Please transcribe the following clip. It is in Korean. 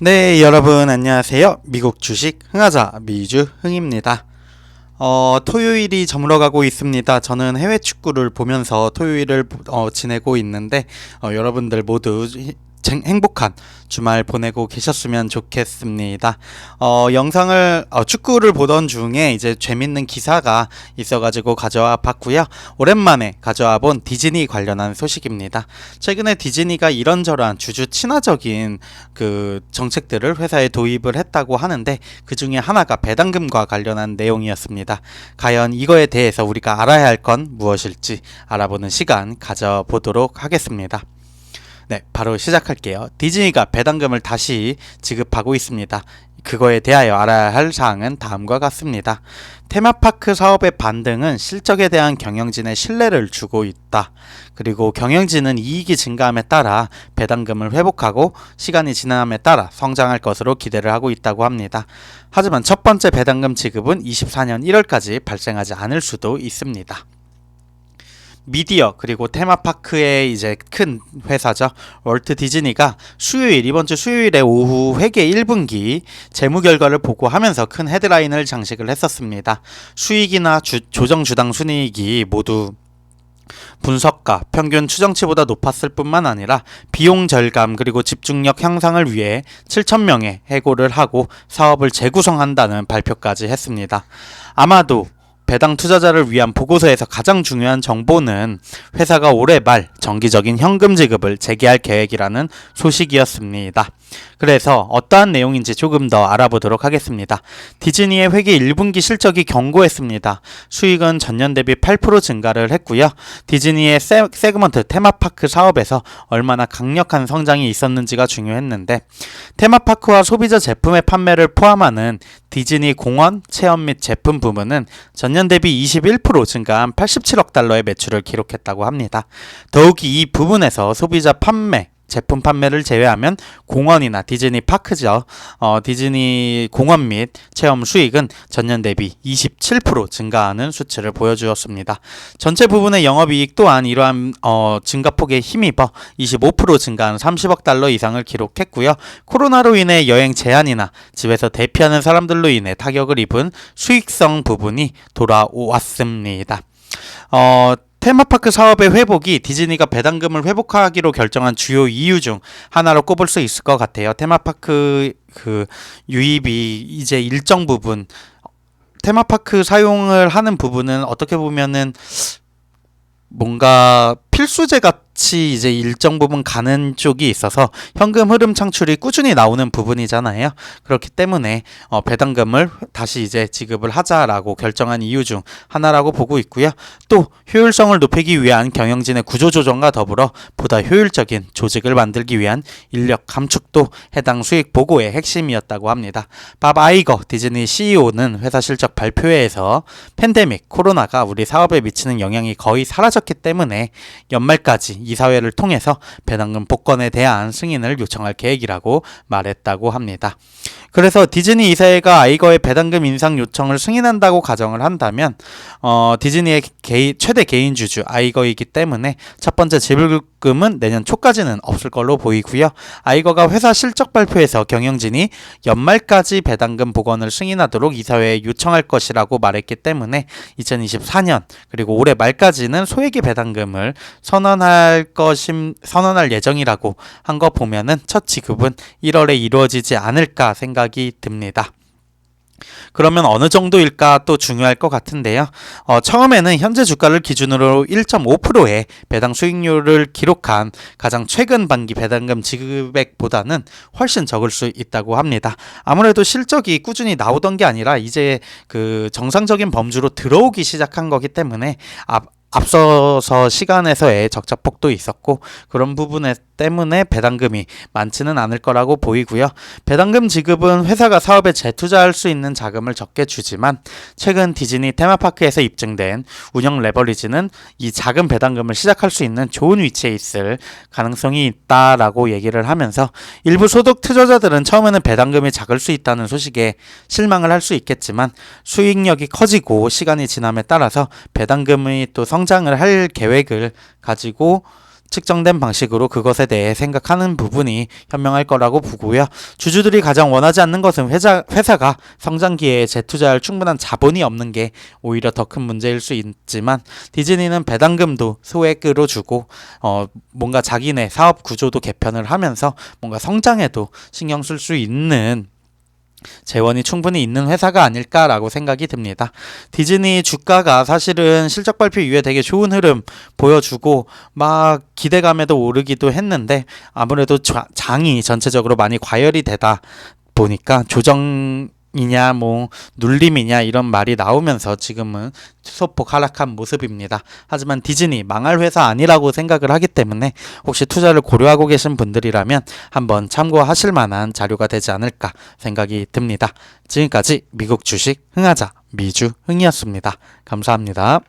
네, 여러분 안녕하세요. 미국 주식 흥하자 미주 흥입니다. 토요일이 저물어가고 있습니다. 저는 해외 축구를 보면서 토요일을 지내고 있는데 여러분들 모두 행복한 주말 보내고 계셨으면 좋겠습니다. 축구를 보던 중에 이제 재밌는 기사가 있어가지고 가져와 봤고요. 오랜만에 가져와 본 디즈니 관련한 소식입니다. 최근에 디즈니가 이런저런 주주 친화적인 그 정책들을 회사에 도입을 했다고 하는데 그 중에 하나가 배당금과 관련한 내용이었습니다. 과연 이거에 대해서 우리가 알아야 할 건 무엇일지 알아보는 시간 가져보도록 하겠습니다. 네, 바로 시작할게요. 디즈니가 배당금을 다시 지급하고 있습니다. 그거에 대하여 알아야 할 사항은 다음과 같습니다. 테마파크 사업의 반등은 실적에 대한 경영진의 신뢰를 주고 있다. 그리고 경영진은 이익이 증가함에 따라 배당금을 회복하고 시간이 지남에 따라 성장할 것으로 기대를 하고 있다고 합니다. 하지만 첫 번째 배당금 지급은 24년 1월까지 발생하지 않을 수도 있습니다. 미디어 그리고 테마파크의 이제 큰 회사죠. 월트 디즈니가 이번 주 수요일에 오후 회계 1분기 재무 결과를 보고하면서 큰 헤드라인을 장식을 했었습니다. 수익이나 조정 주당 순이익이 모두 분석가 평균 추정치보다 높았을 뿐만 아니라 비용 절감 그리고 집중력 향상을 위해 7,000명의 해고를 하고 사업을 재구성한다는 발표까지 했습니다. 아마도 배당 투자자를 위한 보고서에서 가장 중요한 정보는 회사가 올해 말 정기적인 현금 지급을 재개할 계획이라는 소식이었습니다. 그래서 어떠한 내용인지 조금 더 알아보도록 하겠습니다. 디즈니의 회계 1분기 실적이 견고했습니다. 수익은 전년 대비 8% 증가를 했고요. 디즈니의 세그먼트 테마파크 사업에서 얼마나 강력한 성장이 있었는지가 중요했는데 테마파크와 소비자 제품의 판매를 포함하는 디즈니 공원, 체험 및 제품 부문은 전년 대비 21% 증가한 87억 달러의 매출을 기록했다고 합니다. 더욱이 이 부분에서 소비자 판매, 제품 판매를 제외하면 공원이나 디즈니 파크죠. 디즈니 공원 및 체험 수익은 전년 대비 27% 증가하는 수치를 보여주었습니다. 전체 부분의 영업이익 또한 이러한 증가폭에 힘입어 25% 증가한 30억 달러 이상을 기록했고요. 코로나로 인해 여행 제한이나 집에서 대피하는 사람들로 인해 타격을 입은 수익성 부분이 돌아왔습니다. 테마파크 사업의 회복이 디즈니가 배당금을 회복하기로 결정한 주요 이유 중 하나로 꼽을 수 있을 것 같아요. 테마파크 유입이 이제 일정 부분 테마파크 사용을 하는 부분은 어떻게 보면은 뭔가 필수제 같이 이제 일정 부분 가는 쪽이 있어서 현금 흐름 창출이 꾸준히 나오는 부분이잖아요. 그렇기 때문에 배당금을 다시 이제 지급을 하자라고 결정한 이유 중 하나라고 보고 있고요. 또 효율성을 높이기 위한 경영진의 구조 조정과 더불어 보다 효율적인 조직을 만들기 위한 인력 감축도 해당 수익 보고의 핵심이었다고 합니다. 밥 아이거 디즈니 CEO는 회사 실적 발표회에서 팬데믹 코로나가 우리 사업에 미치는 영향이 거의 사라졌기 때문에 연말까지 이사회를 통해서 배당금 복권에 대한 승인을 요청할 계획이라고 말했다고 합니다. 그래서 디즈니 이사회가 아이거의 배당금 인상 요청을 승인한다고 가정을 한다면 디즈니의 최대 개인 주주 아이거이기 때문에 첫 번째 지불금은 내년 초까지는 없을 걸로 보이고요. 아이거가 회사 실적 발표에서 경영진이 연말까지 배당금 복원을 승인하도록 이사회에 요청할 것이라고 말했기 때문에 2024년 그리고 올해 말까지는 소액의 배당금을 선언할 예정이라고 한 거 보면은 첫 지급은 1월에 이루어지지 않을까 생각이 듭니다. 그러면 어느 정도일까 또 중요할 것 같은데요. 처음에는 현재 주가를 기준으로 1.5%의 배당 수익률을 기록한 가장 최근 반기 배당금 지급액보다는 훨씬 적을 수 있다고 합니다. 아무래도 실적이 꾸준히 나오던 게 아니라 이제 그 정상적인 범주로 들어오기 시작한 거기 때문에 앞서서 시간에서의 적자폭도 있었고 그런 부분 때문에 배당금이 많지는 않을 거라고 보이고요. 배당금 지급은 회사가 사업에 재투자할 수 있는 자금을 적게 주지만 최근 디즈니 테마파크에서 입증된 운영 레버리지는 이 작은 배당금을 시작할 수 있는 좋은 위치에 있을 가능성이 있다라고 얘기를 하면서 일부 소득 투자자들은 처음에는 배당금이 작을 수 있다는 소식에 실망을 할 수 있겠지만 수익력이 커지고 시간이 지남에 따라서 배당금이 또 성장을 할 계획을 가지고 측정된 방식으로 그것에 대해 생각하는 부분이 현명할 거라고 보고요. 주주들이 가장 원하지 않는 것은 회사가 성장기에 재투자할 충분한 자본이 없는 게 오히려 더 큰 문제일 수 있지만, 디즈니는 배당금도 소액으로 주고 뭔가 자기네 사업 구조도 개편을 하면서 뭔가 성장에도 신경 쓸 수 있는 재원이 충분히 있는 회사가 아닐까라고 생각이 듭니다. 디즈니 주가가 사실은 실적 발표 이후에 되게 좋은 흐름 보여주고 막 기대감에도 오르기도 했는데, 아무래도 장이 전체적으로 많이 과열이 되다 보니까 조정이냐 뭐 눌림이냐 이런 말이 나오면서 지금은 소폭 하락한 모습입니다. 하지만 디즈니 망할 회사 아니라고 생각을 하기 때문에 혹시 투자를 고려하고 계신 분들이라면 한번 참고하실 만한 자료가 되지 않을까 생각이 듭니다. 지금까지 미국 주식 흥하자 미주 흥이었습니다. 감사합니다.